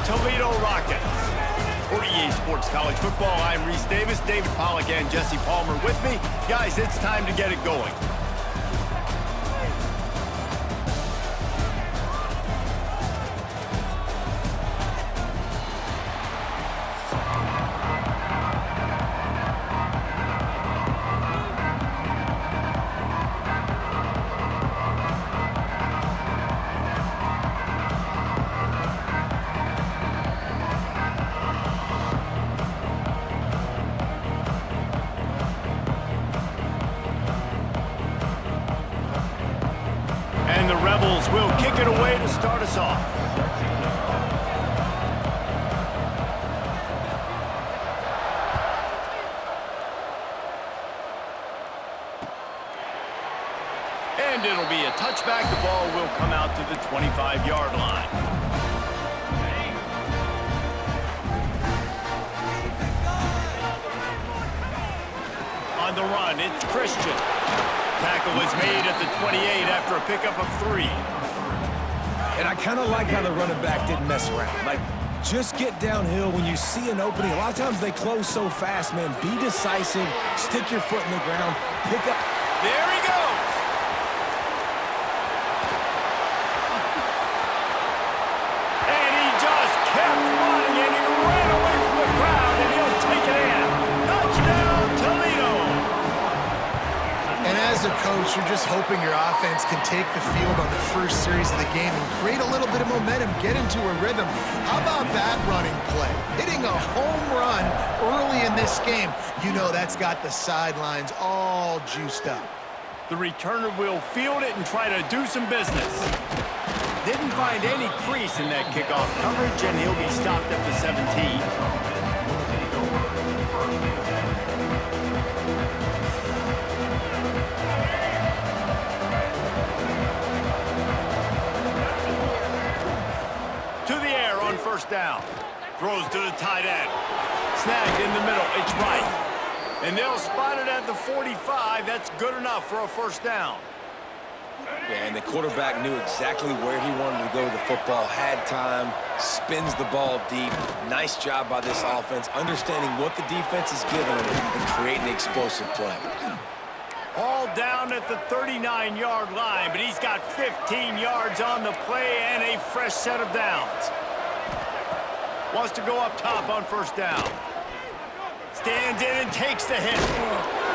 Toledo Rockets. For EA Sports College Football, I'm Reese Davis, David Pollack, and Jesse Palmer with me. Guys, it's time to get it going. And the Rebels will kick it away to start us off. And it'll be a touchback. The ball will come out to the 25-yard line. On the run, it's Christian. Tackle was made at the 28 after a pickup of 3. And I kind of like how the running back didn't mess around. Like, just get downhill when you see an opening. A lot of times they close so fast, man. Be decisive, stick your foot in the ground, pick up. There he goes. And he just kept running, and he ran away from the crowd, and he'll take it in. Touchdown, Toledo. And as a coach, you're just hoping your offense can take the field on the first series of the game and create a little bit of momentum, get into a rhythm. How about that running play? Hitting a home run early in this game. You know that's got the sidelines all juiced up. The returner will field it and try to do some business. Didn't find any crease in that kickoff coverage, and he'll be stopped at the 17. First down. Throws to the tight end. Snagged in the middle. It's right. And they'll spot it at the 45. That's good enough for a first down. Yeah, and the quarterback knew exactly where he wanted to go with the football, had time, spins the ball deep. Nice job by this offense, understanding what the defense is giving him and creating an explosive play. All down at the 39-yard line, but he's got 15 yards on the play and a fresh set of downs. Wants to go up top on first down. Stands in and takes the hit.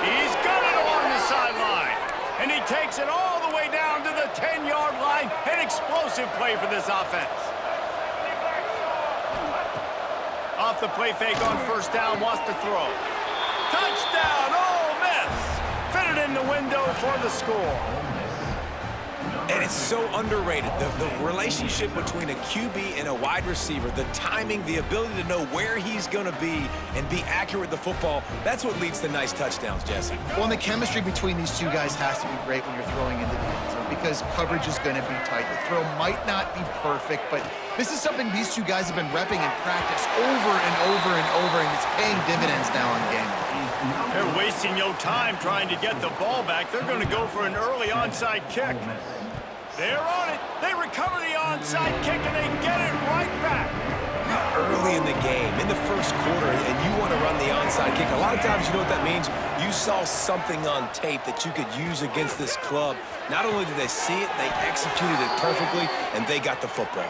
He's got it along the sideline. And he takes it all the way down to the 10-yard line. An explosive play for this offense. Off the play fake on first down, wants to throw. Touchdown, Ole Miss. Fitted in the window for the score. And it's so underrated, the relationship between a QB and a wide receiver, the timing, the ability to know where he's going to be and be accurate with the football, that's what leads to nice touchdowns, Jesse. Well, and the chemistry between these two guys has to be great when you're throwing into the end zone because coverage is going to be tight. The throw might not be perfect, but this is something these two guys have been repping in practice over and over and over, and it's paying dividends now in game. They're wasting no time trying to get the ball back. They're going to go for an early onside kick. They're on it. They recover the onside kick, and they get it right back. Early in the game, in the first quarter, and you want to run the onside kick. A lot of times, you know what that means? You saw something on tape that you could use against this club. Not only did they see it, they executed it perfectly, and they got the football.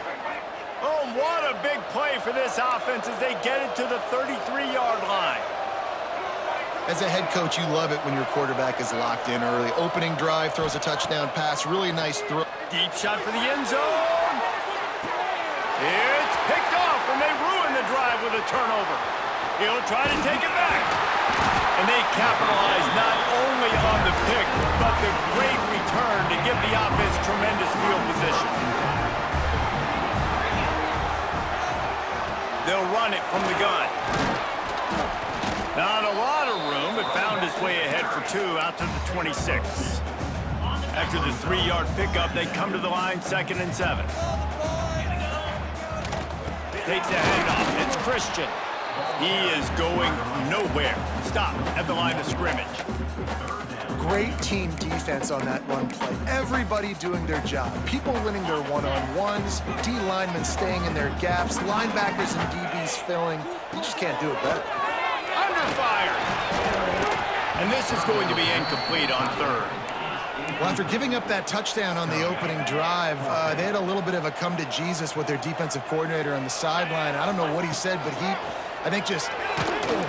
Oh, what a big play for this offense as they get it to the 33-yard line. As a head coach, you love it when your quarterback is locked in early. Opening drive, throws a touchdown pass, really nice throw. Deep shot for the end zone. It's picked off, and they ruin the drive with a turnover. He'll try to take it back. And they capitalize not only on the pick, but the great return to give the offense tremendous field position. They'll run it from the gun. Not a lot of room, but found his way ahead for 2 out to the 26. After the 3-yard pickup, they come to the line, 2nd and 7. Takes the handoff. It's Christian. He is going nowhere. Stop at the line of scrimmage. Great team defense on that run play. Everybody doing their job. People winning their one-on-ones, D linemen staying in their gaps, linebackers and DBs filling. You just can't do it better. Under fire. And this is going to be incomplete on third. Well, after giving up that touchdown on the opening drive, they had a little bit of a come to Jesus with their defensive coordinator on the sideline. I don't know what he said, but he, I think, just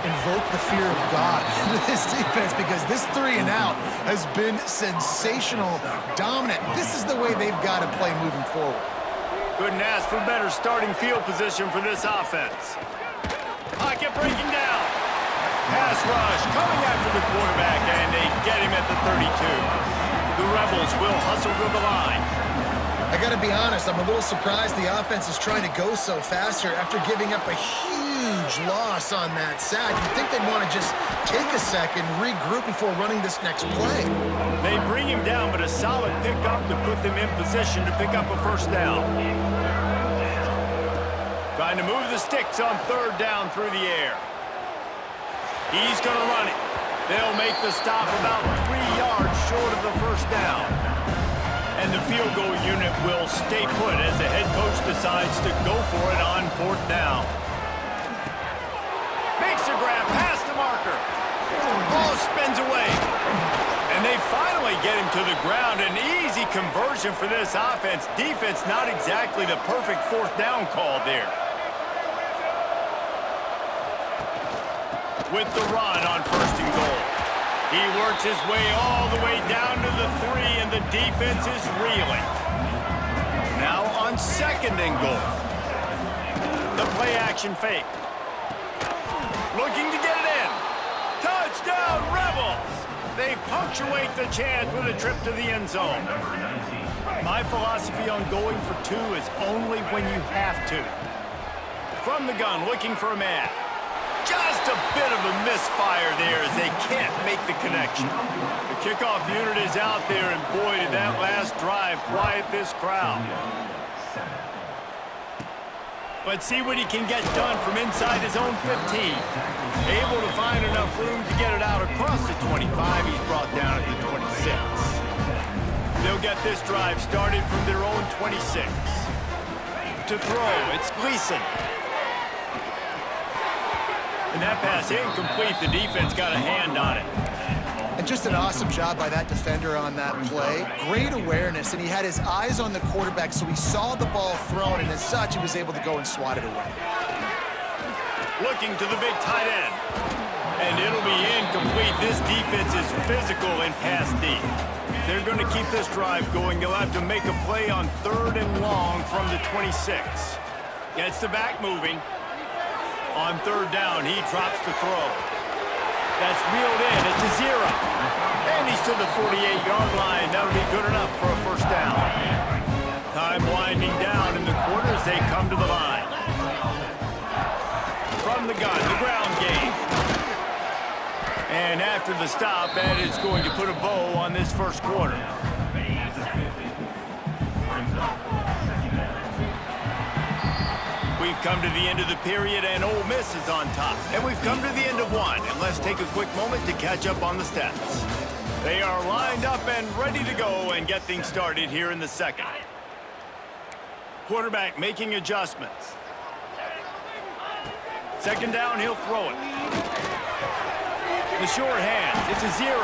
invoked the fear of God into this defense, because this 3 and out has been sensational, dominant. This is the way they've got to play moving forward. Couldn't ask for better starting field position for this offense. Pocket breaking down. Pass rush coming after the quarterback, and they get him at the 32. The Rebels will hustle to the line. I got to be honest, I'm a little surprised the offense is trying to go so fast here after giving up a huge loss on that sack. You'd think they'd want to just take a second, regroup before running this next play. They bring him down, but a solid pickup to put them in position to pick up a first down. Trying to move the sticks on third down through the air. He's going to run it. They'll make the stop about 3 yards short of the first down. And the field goal unit will stay put as the head coach decides to go for it on fourth down. Makes a grab past the marker. Ball spins away. And they finally get him to the ground. An easy conversion for this offense. Defense not exactly the perfect fourth down call there. With the run on first and goal. He works his way all the way down to the 3, and the defense is reeling. Now on second and goal. The play action fake. Looking to get it in. Touchdown, Rebels! They punctuate the chance with a trip to the end zone. My philosophy on going for 2 is only when you have to. From the gun, looking for a man. Just a bit of a misfire there as they can't make the connection. The kickoff unit is out there, and boy, did that last drive quiet this crowd. Let's see what he can get done from inside his own 15. Able to find enough room to get it out across the 25. He's brought down at the 26. They'll get this drive started from their own 26. To throw, it's Gleason. And that pass incomplete. The defense got a hand on it. And just an awesome job by that defender on that play. Great awareness, and he had his eyes on the quarterback, so he saw the ball thrown, and as such, he was able to go and swat it away. Looking to the big tight end. And it'll be incomplete. This defense is physical and pass deep. If they're going to keep this drive going, they'll have to make a play on third and long from the 26. Gets the back moving. On third down, he drops the throw. That's reeled in. It's a 0. And he's to the 48-yard line. That'll be good enough for a first down. Time winding down in the quarter as they come to the line. From the gun, the ground game. And after the stop, that is going to put a bow on this first quarter. We've come to the end of the period, and Ole Miss is on top. And we've come to the end of one, and let's take a quick moment to catch up on the stats. They are lined up and ready to go and get things started here in the second. Quarterback making adjustments. Second down, he'll throw it. The short hands, it's a 0.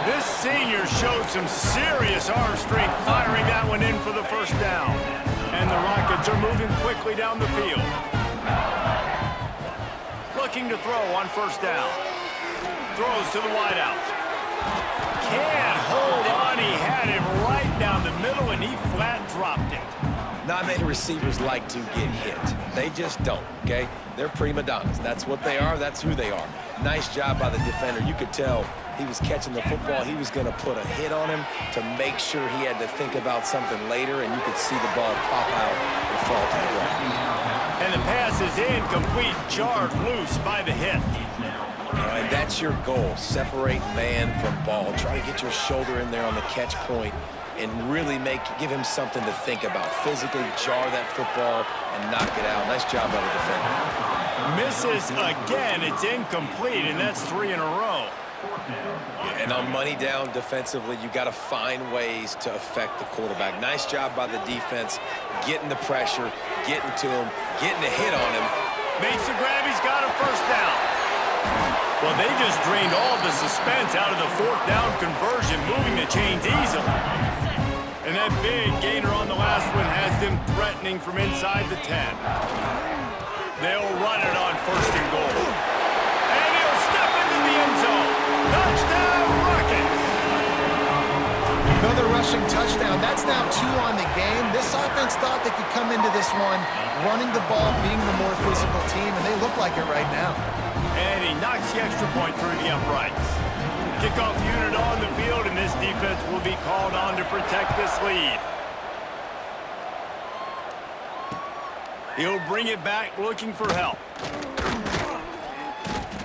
This senior showed some serious arm strength firing that one in for the first down. And the Rockets are moving quickly down the field. Looking to throw on first down. Throws to the wideout. Can't hold on. He had him right down the middle, and he flat dropped it. Not many receivers like to get hit. They just don't, okay? They're prima donnas. That's what they are. That's who they are. Nice job by the defender. You could tell he was catching the football. He was going to put a hit on him to make sure he had to think about something later, and you could see the ball pop out and fall to the ground. And the pass is incomplete, jarred loose by the hit. And that's your goal. Separate man from ball. Try to get your shoulder in there on the catch point and really give him something to think about. Physically jar that football and knock it out. Nice job by the defender. Misses again. It's incomplete, and that's 3 in a row. Yeah, and on money down defensively, you got to find ways to affect the quarterback. Nice job by the defense, getting the pressure, getting to him, getting a hit on him. Makes the grab. He's got a first down. Well, they just drained all the suspense out of the 4th down conversion, moving the chains easily. And that big gainer on the last one has them threatening from inside the 10. They'll run it on 1st and goal. And he'll step into the end zone. Touchdown, Rockets! Another rushing touchdown. That's now 2 on the game. This offense thought they could come into this one running the ball, being the more physical team, and they look like it right now. And he knocks the extra point through the uprights. Kickoff unit on the field, and this defense will be called on to protect this lead. He'll bring it back looking for help.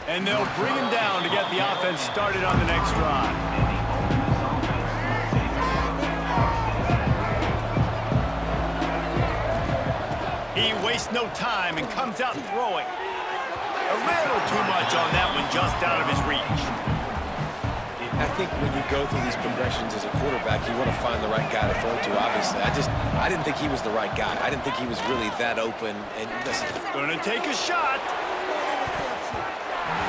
And they'll bring him down to get the offense started on the next drive. He wastes no time and comes out throwing. A little too much on that one, just out of his reach. I think when you go through these progressions as a quarterback, you want to find the right guy to throw to, obviously. I didn't think he was the right guy. I didn't think he was really that open. And listen. Gonna take a shot.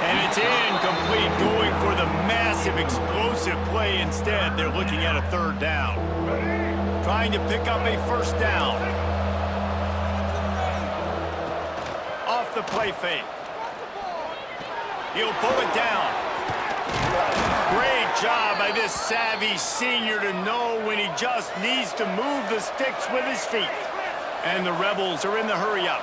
And it's incomplete, going for the massive explosive play instead. They're looking at a 3rd down. Trying to pick up a 1st down. Off the play fake. He'll pull it down. Great job by this savvy senior to know when he just needs to move the sticks with his feet. And the Rebels are in the hurry-up.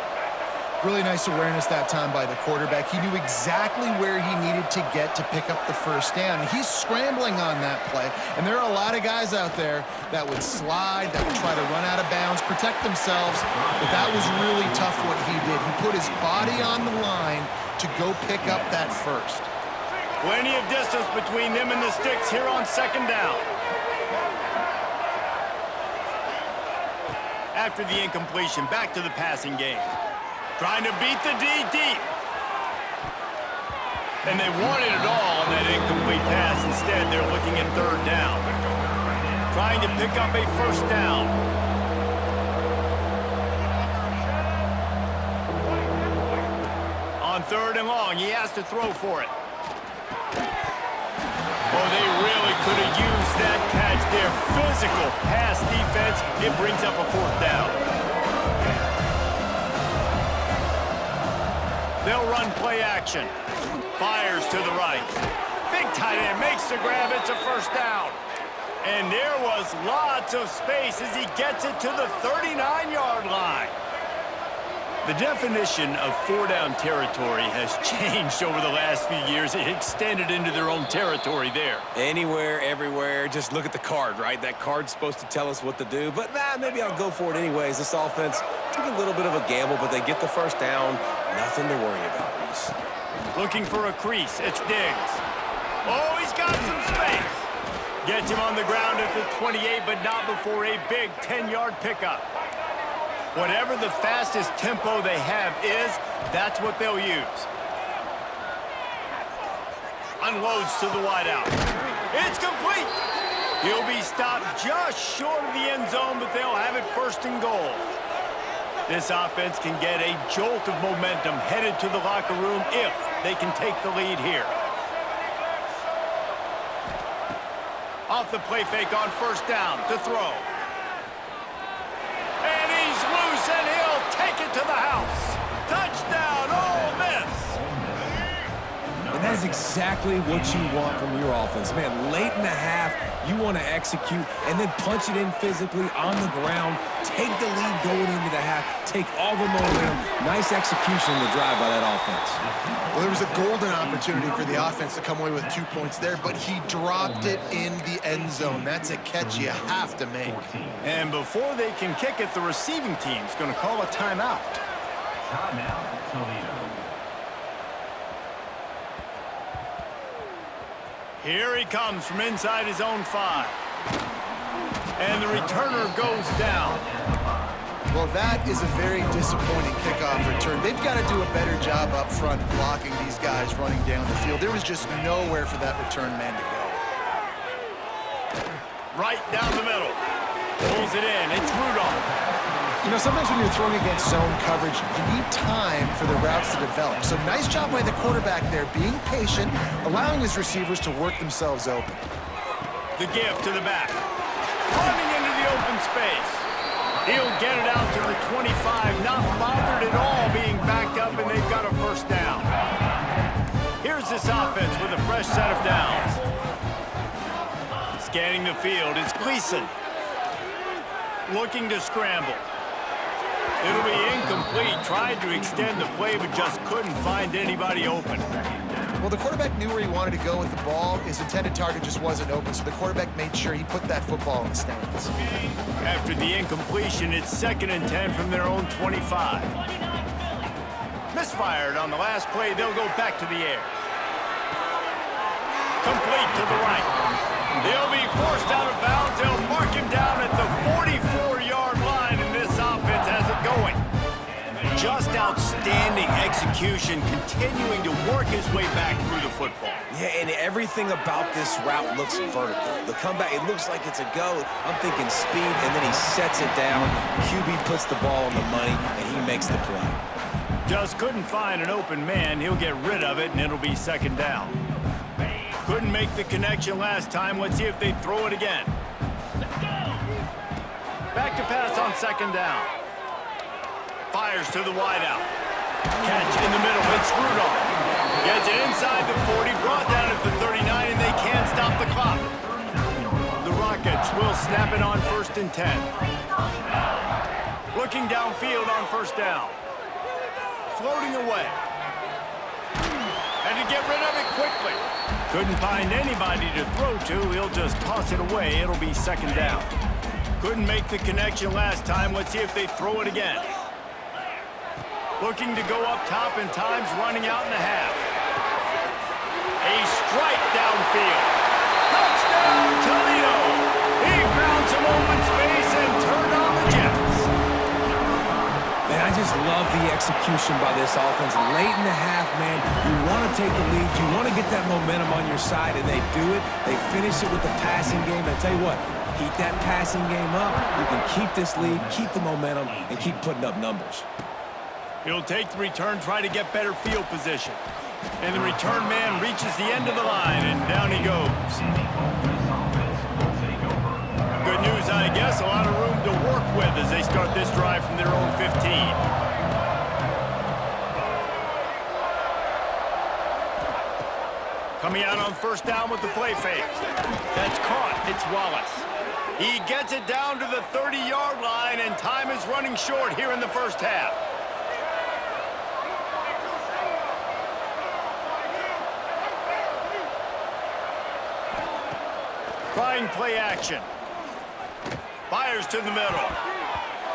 Really nice awareness that time by the quarterback. He knew exactly where he needed to get to pick up the 1st down. He's scrambling on that play, and there are a lot of guys out there that would slide, that would try to run out of bounds, protect themselves, but that was really tough what he did. He put his body on the line to go pick up that 1st. Plenty of distance between them and the sticks here on 2nd down. After the incompletion, back to the passing game. Trying to beat the D deep. And they wanted it all on that incomplete pass. Instead, they're looking at 3rd down. Trying to pick up a 1st down. On 3rd and long, he has to throw for it. Oh, they really could have used that catch there. Physical pass defense. It brings up a 4th down. They'll run play action. Fires to the right. Big tight end makes the grab. It's a 1st down. And there was lots of space as he gets it to the 39-yard line. The definition of 4-down territory has changed over the last few years. It extended into their own territory there. Anywhere, everywhere, just look at the card, right? That card's supposed to tell us what to do, but maybe I'll go for it anyways. This offense took a little bit of a gamble, but they get the 1st down. Nothing to worry about, Reese. Looking for a crease. It's Diggs. Oh, he's got some space. Gets him on the ground at the 28, but not before a big 10-yard pickup. Whatever the fastest tempo they have is, that's what they'll use. Unloads to the wideout. It's complete. He'll be stopped just short of the end zone, but they'll have it 1st and goal. This offense can get a jolt of momentum headed to the locker room if they can take the lead here. Off the play fake on 1st down to throw. And he's loose, and he'll take it to the house. Touchdown, Ole Miss. And that is exactly what you want from your offense. Man, late in the half, you want to execute and then punch it in physically on the ground, take the lead going into the half, take all the momentum. Nice execution in the drive by that offense. Well, there was a golden opportunity for the offense to come away with 2 points there, but he dropped it in the end zone. That's a catch you have to make. And before they can kick it, the receiving team's going to call a timeout. Timeout, Toledo. Here he comes from inside his own 5. And the returner goes down. Well, that is a very disappointing kickoff return. They've got to do a better job up front blocking these guys running down the field. There was just nowhere for that return man to go. Right down the middle. Pulls it in. It's Rudolph. You know, sometimes when you're throwing against zone coverage, you need time for the routes to develop. So nice job by the quarterback there, being patient, allowing his receivers to work themselves open. The give to the back. Running into the open space. He'll get it out to the 25, not bothered at all being backed up, and they've got a first down. Here's this offense with a fresh set of downs. Scanning the field, it's Gleason. Looking to scramble. It'll be incomplete. Tried to extend the play, but just couldn't find anybody open. Well, the quarterback knew where he wanted to go with the ball. His intended target just wasn't open, so the quarterback made sure he put that football in the stands. After the incompletion, it's 2nd and 10 from their own 25. Misfired on the last play. They'll go back to the air. Complete to the right. He'll be forced out of bounds. They'll mark him down at the 44-yard line, and this offense has it going. Just outstanding execution, continuing to work his way back through the football. Yeah, and everything about this route looks vertical. The comeback, it looks like it's a go. I'm thinking speed, and then he sets it down. QB puts the ball on the money, and he makes the play. Just couldn't find an open man. He'll get rid of it, and it'll be 2nd down. Couldn't make the connection last time. Let's see if they throw it again. Back to pass on 2nd down. Fires to the wideout. Catch in the middle. It's Rudolph. Gets it inside the 40. Brought down at the 39, and they can't stop the clock. The Rockets will snap it on 1st and 10. Looking downfield on 1st down. Floating away. And to get rid of it quickly. Couldn't find anybody to throw to. He'll just toss it away. It'll be 2nd down. Couldn't make the connection last time. Let's see if they throw it again. Looking to go up top, and time's running out in the half. A strike downfield. Touchdown, Toledo! He found some open space and turned on the Jets. Man, I just love the execution by this offense. Late in the half, man, you want to take the lead. You want to get that momentum on your side, and they do it. They finish it with the passing game. And I tell you what, keep that passing game up. You can keep this lead, keep the momentum, and keep putting up numbers. He'll take the return, try to get better field position. And the return man reaches the end of the line, and down he goes. Good news, I guess. A lot of room to work with as they start this drive from their own 15. Coming out on 1st down with the play fake. That's caught. It's Wallace. He gets it down to the 30-yard line, and time is running short here in the 1st half. Trying play action. Fires to the middle.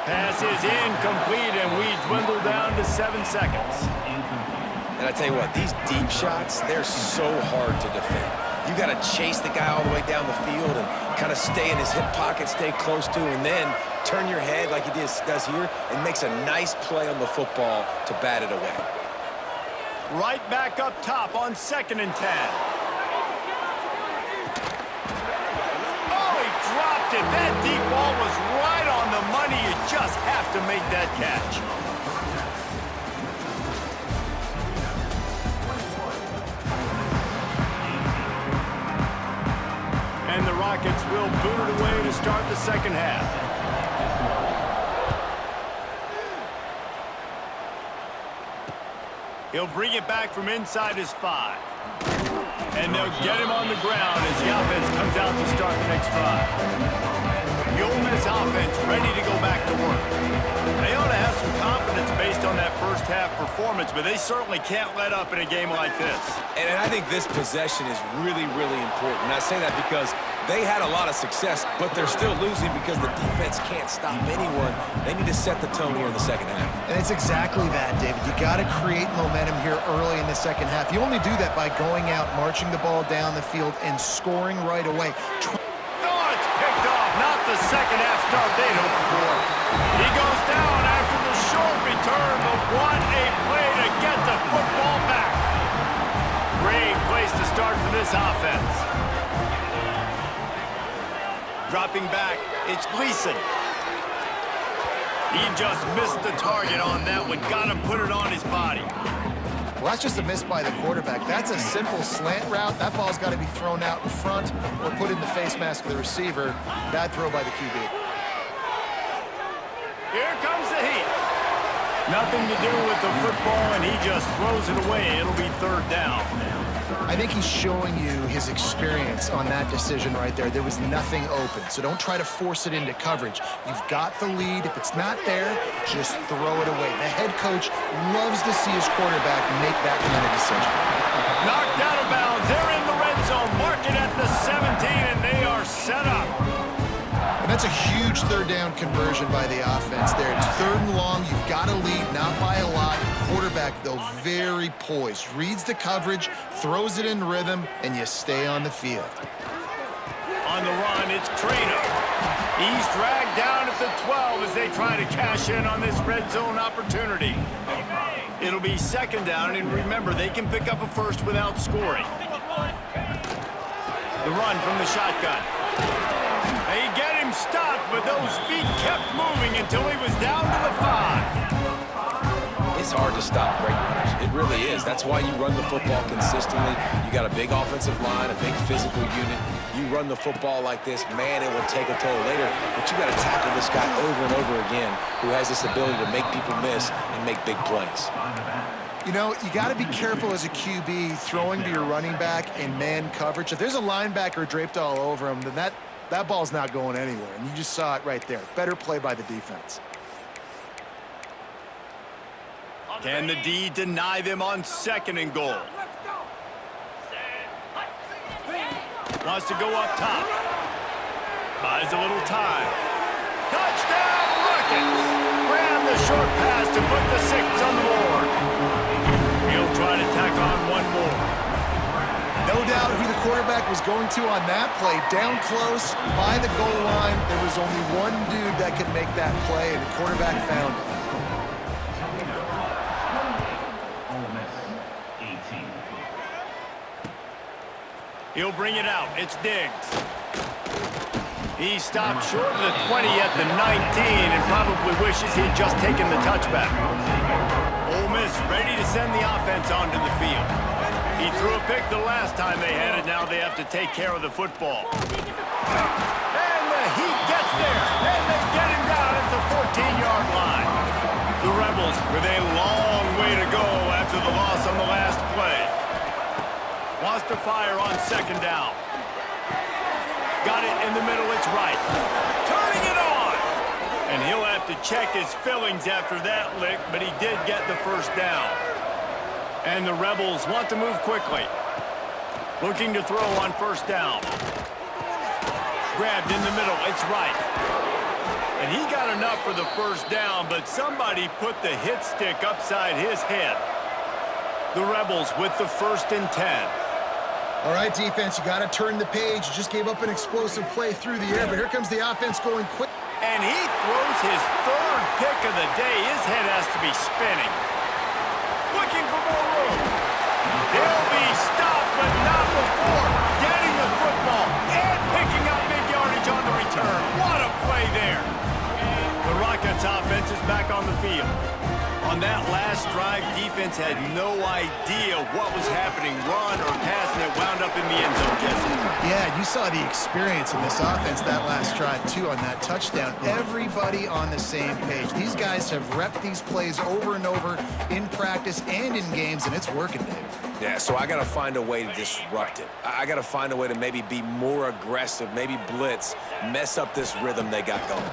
Pass is incomplete, and we dwindle down to 7 seconds. And I tell you what, these deep shots, they're so hard to defend. You got to chase the guy all the way down the field and kind of stay in his hip pocket, stay close to, and then turn your head like he does here and makes a nice play on the football to bat it away. Right back up top on 2nd and 10. Dropped it. That deep ball was right on the money. You just have to make that catch. And the Rockets will boot it away to start the 2nd half. He'll bring it back from inside his 5. And they'll get him on the ground as the offense comes out to start the next drive. The Ole Miss offense ready to go back to work. They ought to have some confidence based on that 1st half performance, but they certainly can't let up in a game like this. And I think this possession is really, really important. And I say that because they had a lot of success, but they're still losing because the defense can't stop anyone. They need to set the tone here in the 2nd half. And it's exactly that, David. You got to create momentum here early in the 2nd half. You only do that by going out, marching the ball down the field, and scoring right away. Oh, it's picked off. Not the 2nd half start they'd hoped for. He goes down after the short return, but what a this offense. Dropping back, it's Gleason. He just missed the target on that one. Got to put it on his body. Well, that's just a miss by the quarterback. That's a simple slant route. That ball's got to be thrown out in front or put in the face mask of the receiver. Bad throw by the QB. Here comes the heat. Nothing to do with the football, and he just throws it away. It'll be third down. I think he's showing you his experience on that decision right there. There was nothing open, so don't try to force it into coverage. You've got the lead. If it's not there, just throw it away. The head coach loves to see his quarterback make that kind of decision. Knocked out of bounds. They're in the red zone. Mark it at the 17, and they are set up. And that's a huge third down conversion by the offense there. It's third and long. You've got a lead, not by a lot. Quarterback, though, very poised. Reads the coverage, throws it in rhythm, and you stay on the field. On the run, it's Trainer. He's dragged down at the 12 as they try to cash in on this red zone opportunity. It'll be second down, and remember, they can pick up a first without scoring. The run from the shotgun. They get him stopped, but those feet kept moving until he was down to the 5. It's hard to stop great runners. It really is. That's why you run the football consistently. You got a big offensive line, a big physical unit. You run the football like this, man, it will take a toll later. But you got to tackle this guy over and over again who has this ability to make people miss and make big plays. You know, you got to be careful as a QB throwing to your running back in man coverage. If there's a linebacker draped all over him, then that ball's not going anywhere. And you just saw it right there. Better play by the defense. Can the D deny them on second and goal? Wants to go up top. Buys a little time. Touchdown, Rockets! Ran the short pass to put the 6 on the board. He'll try to tack on one more. No doubt who the quarterback was going to on that play. Down close, by the goal line. There was only one dude that could make that play, and the quarterback found it. He'll bring it out. It's Diggs. He stopped short of the 20 at the 19 and probably wishes he'd just taken the touchback. Ole Miss ready to send the offense onto the field. He threw a pick the last time they had it. Now they have to take care of the football. And the Heat gets there. And they get him down at the 14-yard line. The Rebels with a long way to go after the loss on the last play. Wants to fire on second down. Got it in the middle, it's right. Turning it on! And he'll have to check his fillings after that lick, but he did get the first down. And the Rebels want to move quickly. Looking to throw on first down. Grabbed in the middle, it's right. And he got enough for the first down, but somebody put the hit stick upside his head. The Rebels with the 1st and 10. All right, defense, you got to turn the page. You just gave up an explosive play through the air, but here comes the offense going quick. And he throws his 3rd pick of the day. His head has to be spinning. Looking for more room. He'll be stopped, but not before getting the football and picking up big yardage on the return. What a play there. The Rockets offense is back on the field. On that last drive, defense had no idea what was happening. Run or pass, and it wound up in the end zone, Jesse. Yeah, you saw the experience in this offense that last drive, too, on that touchdown. Everybody on the same page. These guys have repped these plays over and over in practice and in games, and it's working, Dave. Yeah, so I got to find a way to disrupt it. I got to find a way to maybe be more aggressive, maybe blitz, mess up this rhythm they got going.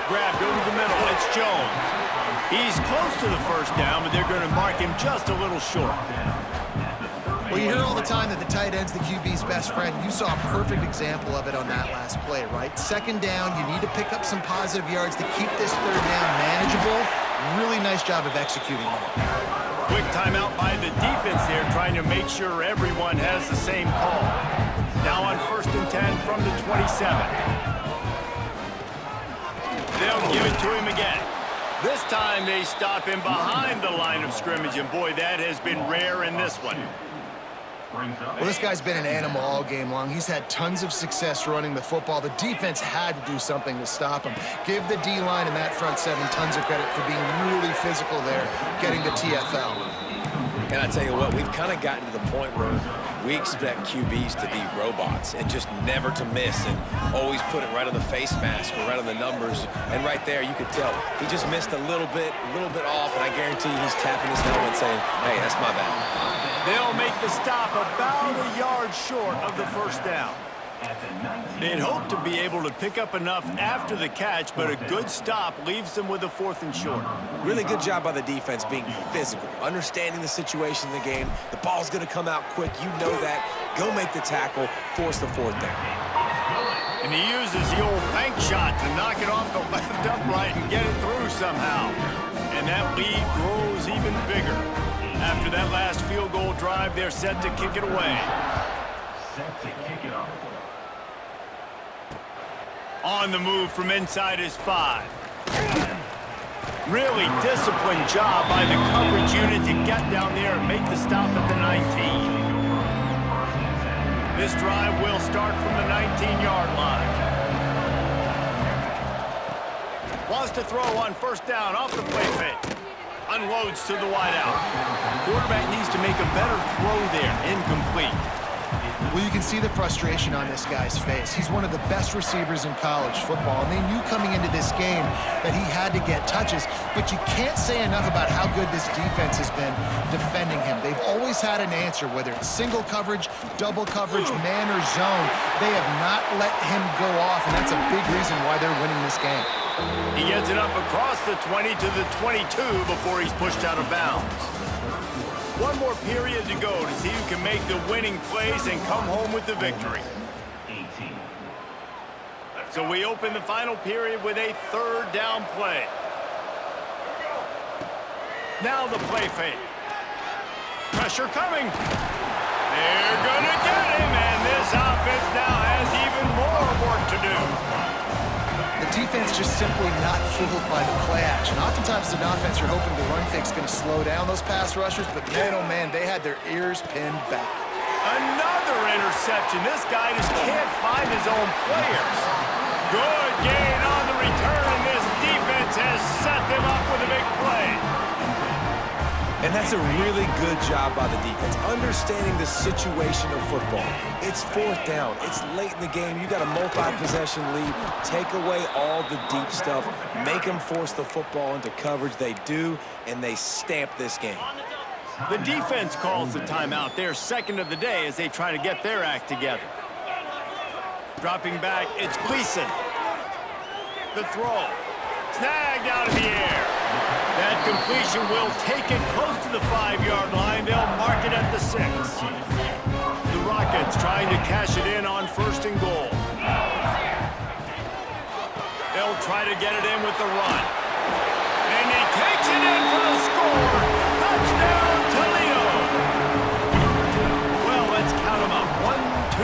Grabbed over the middle, it's Jones. He's close to the first down, but they're going to mark him just a little short. Well, you hear all the time that the tight end's the QB's best friend. You saw a perfect example of it on that last play, right? Second down, you need to pick up some positive yards to keep this third down manageable. Really nice job of executing that. Quick timeout by the defense there, trying to make sure everyone has the same call. Now on 1st and 10 from the 27. They'll give it to him again. This time they stop him behind the line of scrimmage, and boy, that has been rare in this one. Well, this guy's been an animal all game long. He's had tons of success running the football. The defense had to do something to stop him. Give the D-line and that front seven tons of credit for being really physical there, getting the TFL. And I tell you what, we've kind of gotten to the point where we expect QBs to be robots and just never to miss and always put it right on the face mask or right on the numbers. And right there, you could tell he just missed a little bit off, and I guarantee he's tapping his helmet saying, hey, that's my bad. They'll make the stop about a yard short of the first down. They'd hoped to be able to pick up enough after the catch, but a good stop leaves them with a 4th and short. Really good job by the defense being physical, understanding the situation in the game. The ball's going to come out quick. You know that. Go make the tackle, force the 4th down. And he uses the old bank shot to knock it off the left upright and get it through somehow. And that lead grows even bigger. After that last field goal drive, they're set to kick it away. Set to kick it off. On the move from inside his 5. Really disciplined job by the coverage unit to get down there and make the stop at the 19. This drive will start from the 19-yard line. Wants to throw on first down off the play fake. Unloads to the wideout. Quarterback needs to make a better throw there. Incomplete. Well, you can see the frustration on this guy's face. He's one of the best receivers in college football, and they knew coming into this game that he had to get touches, but you can't say enough about how good this defense has been defending him. They've always had an answer, whether it's single coverage, double coverage, man or zone. They have not let him go off, and that's a big reason why they're winning this game. He gets it up across the 20 to the 22 before he's pushed out of bounds. One more period to go to see who can make the winning plays and come home with the victory. 18. So we open the final period with a 3rd down play. Now the play fake. Pressure coming. They're going to get him, and this offense now has even more work to do. The defense just simply not fooled by the play action. Oftentimes, as an offense, you're hoping the run fake's going to slow down those pass rushers, but man, oh man, they had their ears pinned back. Another interception. This guy just can't find his own players. Good gain on the return, and this defense has set them up with a big play. And that's a really good job by the defense, understanding the situation of football. It's 4th down. It's late in the game. You got a multi-possession lead. Take away all the deep stuff. Make them force the football into coverage. They do, and they stamp this game. The defense calls the timeout. Their 2nd of the day as they try to get their act together. Dropping back, it's Gleason. The throw. Snagged out of the air. That completion will take it close to the 5-yard line. They'll mark it at the 6. The Rockets trying to cash it in on 1st and goal. They'll try to get it in with the run. And he takes it in for the score. Touchdown, Toledo. Well, let's count them up. 1, 2,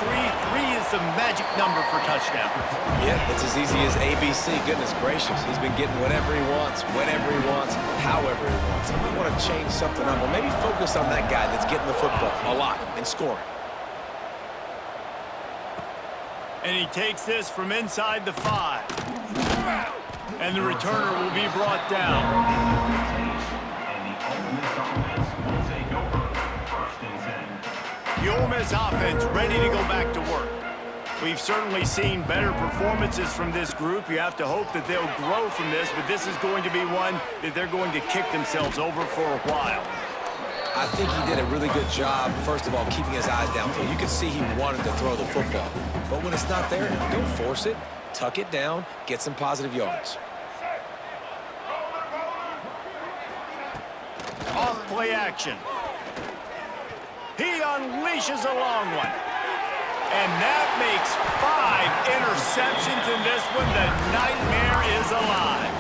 3. 3 is the magic number for touchdowns. Yeah, it's as easy as ABC. Goodness gracious. He's been getting whatever he wants, whenever he wants, however he wants. And we want to change something up, or maybe focus on that guy that's getting the football a lot and scoring. And he takes this from inside the 5. And the returner will be brought down. And the Ole Miss offense will take over 1st and 10. The Ole Miss offense ready to go back to work. We've certainly seen better performances from this group. You have to hope that they'll grow from this, but this is going to be one that they're going to kick themselves over for a while. I think he did a really good job, first of all, keeping his eyes downfield. You could see he wanted to throw the football. But when it's not there, don't force it. Tuck it down, get some positive yards. Off play action. He unleashes a long one. And that makes 5 interceptions in this one. The nightmare is alive.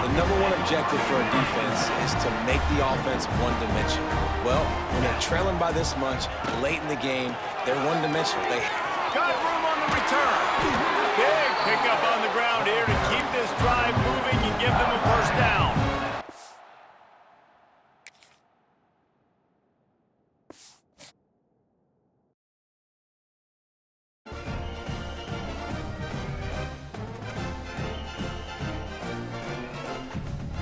The #1 objective for a defense is to make the offense one-dimensional. Well, when they're trailing by this much, late in the game, they're one-dimensional. They got room on the return. Big pickup on the ground here to keep this drive moving and give them a first down.